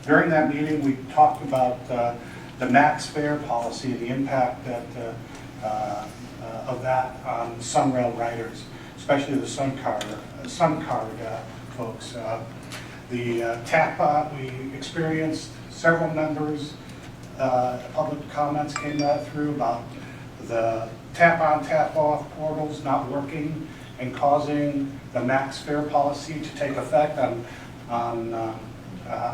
during that meeting, we talked about the max fare policy, the impact that of that on SunRail riders, especially the SunCard folks. The tap we experienced several members, public comments came through about the tap-on, tap-off portals not working and causing the max fare policy to take effect on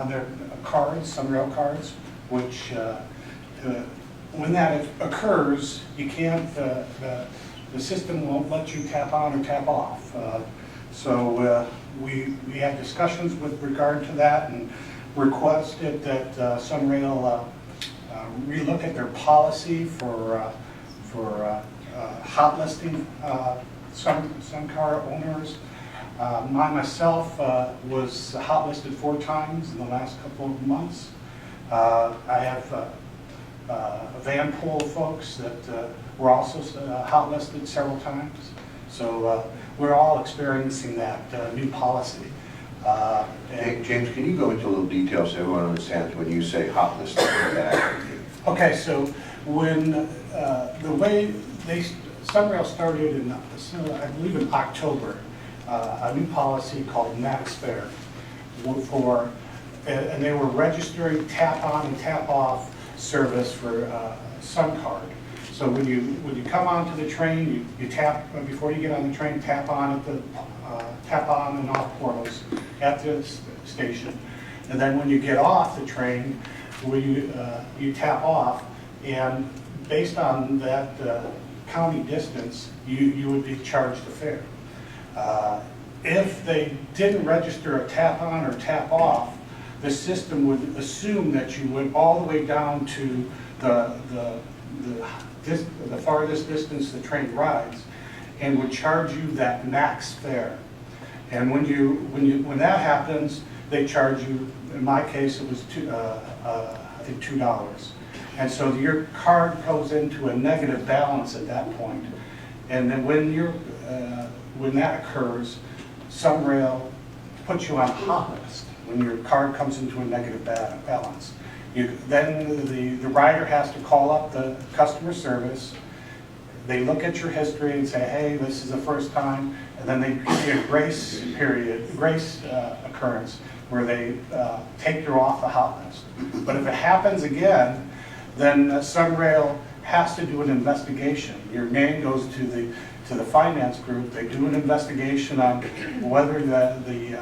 their cards, SunRail cards, which when that occurs, you can't, the system won't let you tap on or tap off. So we had discussions with regard to that and requested that SunRail relook at their policy for hot listing some car owners. Myself was hot listed 4 times in the last couple of months. I have van pool folks that were also hot listed several times. So we're all experiencing that new policy. And James, can you go into a little detail so everyone understands when you say hot listed? Okay, so when the way SunRail started in, I believe in October, a new policy called max fare for, and they were registering tap on and tap off service for SunCard. So when you come onto the train, you tap before you get on the train. Tap on at the tap on and off portals at the station, and then when you get off the train, you tap off, and based on that county distance, you would be charged a fare. If they didn't register a tap on or tap off, the system would assume that you went all the way down to the farthest distance the train rides, and would charge you that max fare. And when that happens, they charge you. In my case, it was I think $2. And so your card goes into a negative balance at that point. And then when that occurs, SunRail puts you on hot list when your card comes into a negative balance. Then the rider has to call up the customer service. They look at your history and say, hey, this is the first time, and then they give you a grace occurrence where they take you off the hot list. But if it happens again, then SunRail has to do an investigation. Your name goes to the finance group. They do an investigation on whether the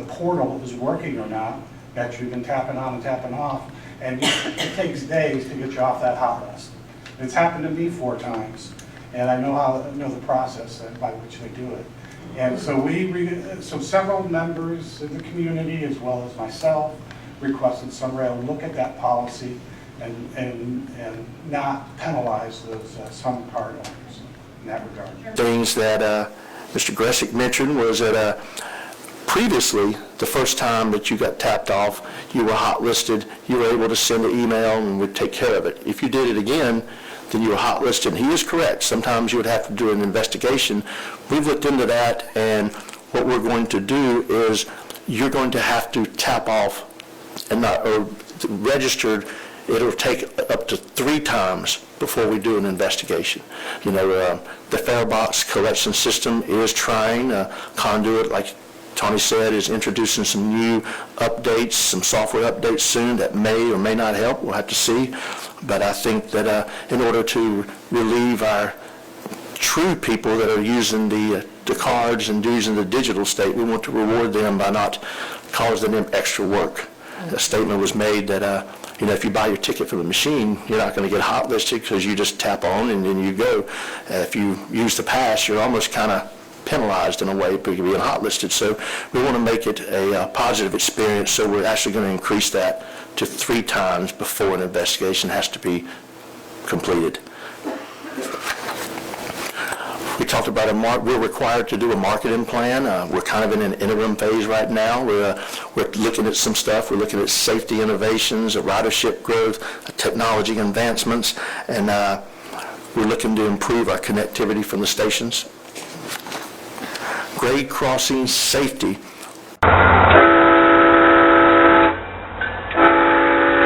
portal is working or not, that you've been tapping on and tapping off, and it takes days to get you off that hot list. It's happened to me 4 times, and I know the process by which they do it. And so so several members in the community, as well as myself, requested SunRail look at that policy and not penalize those SunCard owners in that regard. Things that Mr. Gressick mentioned was that previously, the first time that you got tapped off, you were hot listed, you were able to send an email and would take care of it. If you did it again, then you were hot listed. And he is correct. Sometimes you would have to do an investigation. We've looked into that, and what we're going to do is you're going to have to tap off and not, or registered. It'll take up to 3 times before we do an investigation. You know, the fare box collection system is trying. Conduit, like Tony said, is introducing some new updates, some software updates soon that may or may not help. We'll have to see. But I think that in order to relieve our true people that are using the cards and using the digital state, we want to reward them by not causing them extra work. A statement was made that if you buy your ticket from the machine, you're not going to get hot listed because you just tap on and then you go. If you use the pass, you're almost kind of penalized in a way for being hot listed. So we want to make it a positive experience, so we're actually going to increase that to 3 times before an investigation has to be completed. We talked about we're required to do a marketing plan. We're kind of in an interim phase right now. We're looking at some stuff. We're looking at safety innovations, ridership growth, technology advancements, and we're looking to improve our connectivity from the stations. Grade crossing safety.